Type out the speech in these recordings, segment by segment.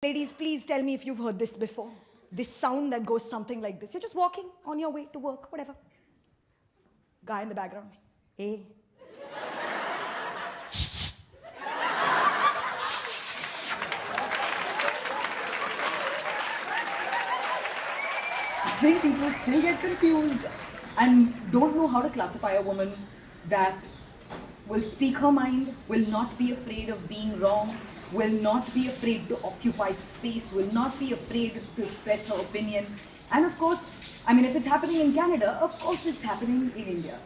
Ladies, please tell me if you've heard this before. This sound that goes something like this. You're just walking on your way to work, whatever. Guy in the background. Hey. I think people still get confused and don't know how to classify a woman that will speak her mind, will not be afraid of being wrong, will not be afraid to occupy space, will not be afraid to express her opinion. And of course, I mean, if it's happening in Canada, of course it's happening in India.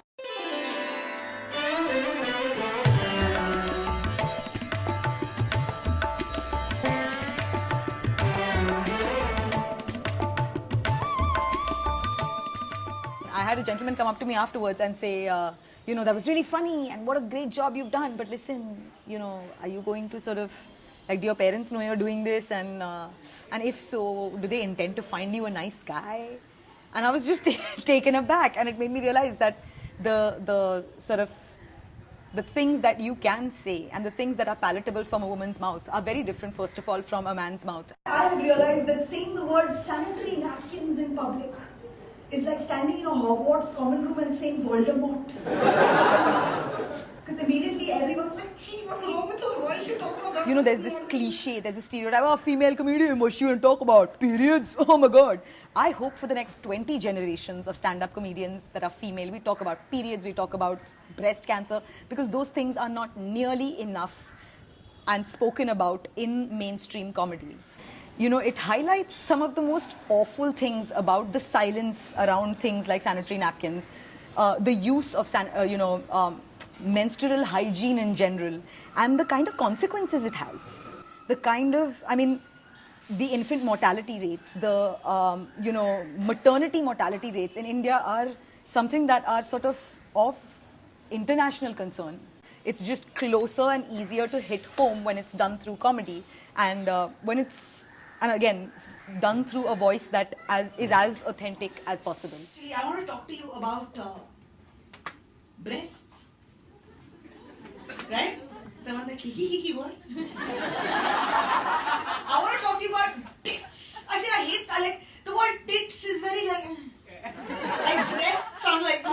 I had a gentleman come up to me afterwards and say, that was really funny and what a great job you've done. But listen, are you going to sort of, like, do your parents know you're doing this? And if so, do they intend to find you a nice guy? And I was just taken aback, and it made me realize that the sort of the things that you can say and the things that are palatable from a woman's mouth are very different, first of all, from a man's mouth. I have realized that saying the word sanitary napkins in public is like standing in a Hogwarts common room and saying Voldemort. Because immediately everyone's like, gee, what's wrong with her? Why is she talking about that? There's this cliche, there's a stereotype, oh, female comedian, what's she going to talk about? Periods? Oh my God. I hope for the next 20 generations of stand-up comedians that are female, we talk about periods, we talk about breast cancer, because those things are not nearly enough and spoken about in mainstream comedy. It highlights some of the most awful things about the silence around things like sanitary napkins, the use of menstrual hygiene in general, and the kind of consequences it has. The kind of, the infant mortality rates, the, maternity mortality rates in India are something that are sort of international concern. It's just closer and easier to hit home when it's done through comedy, and when it's, and again, done through a voice that is as authentic as possible. Actually, I want to talk to you about breasts. Right? Someone's like, what? I want to talk to you about tits. Actually, I hate, the word tits is very like breasts sound like,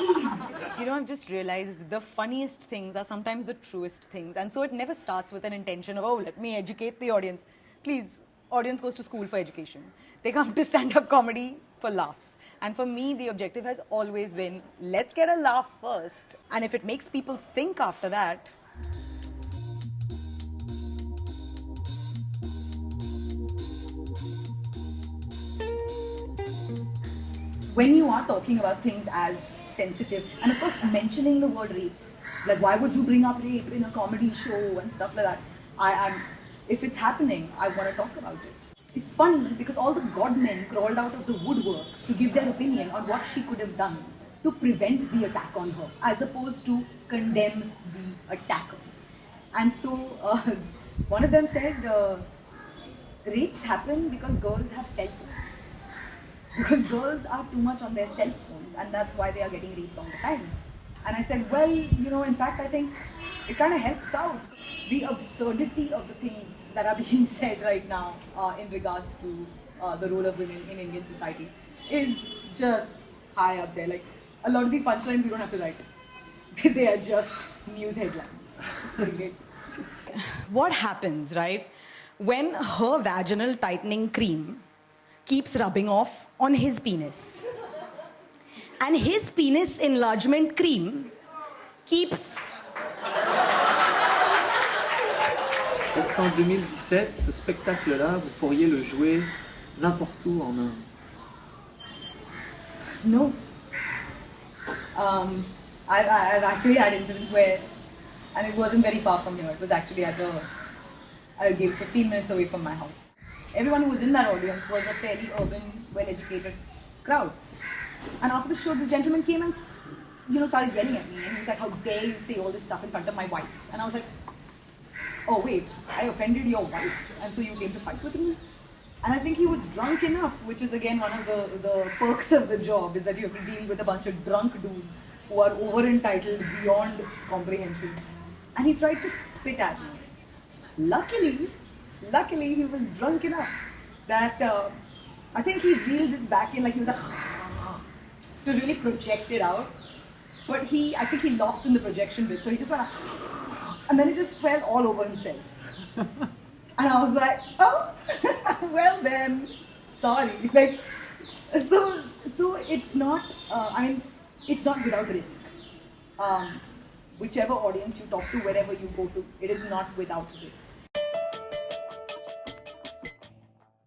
I've just realized the funniest things are sometimes the truest things. And so it never starts with an intention of, let me educate the audience. Please, audience goes to school for education. They come to stand-up comedy for laughs. And for me, the objective has always been, let's get a laugh first. And if it makes people think after that, When you are talking about things as sensitive, and of course mentioning the word rape, like why would you bring up rape in a comedy show and stuff like that? If it's happening, I want to talk about it. It's funny because all the godmen crawled out of the woodworks to give their opinion on what she could have done to prevent the attack on her, as opposed to condemn the attackers. And so one of them said, rapes happen because girls have cell phones. Because girls are too much on their cell phones, and that's why they are getting raped all the time. And I said, well, in fact, I think it kind of helps out. The absurdity of the things that are being said right now in regards to the role of women in Indian society is just high up there. Like, a lot of these punchlines we don't have to write. They are just news headlines. It's pretty great. what happens, right, when her vaginal tightening cream keeps rubbing off on his penis? And his penis enlargement cream keeps... Est-ce qu'en 2017, ce spectacle-là, vous pourriez le jouer n'importe où en Inde? No. I've actually had incidents where, and it wasn't very far from here, it was actually at a gig 15 minutes away from my house. Everyone who was in that audience was a fairly urban, well-educated crowd. And after the show, this gentleman came and started yelling at me, and he was like, how dare you say all this stuff in front of my wife? And I was like, oh wait, I offended your wife, and so you came to fight with me? And I think he was drunk enough, which is again one of the perks of the job, is that you have to deal with a bunch of drunk dudes who are over-entitled beyond comprehension. And he tried to spit at me. Luckily, luckily he was drunk enough that I think he reeled it back in, like he was like to really project it out. But I think he lost in the projection bit, so he just went and then he just fell all over himself. And I was like, oh, well then, sorry. Like, so it's not. I mean, it's not without risk. Whichever audience you talk to, wherever you go to, it is not without risk.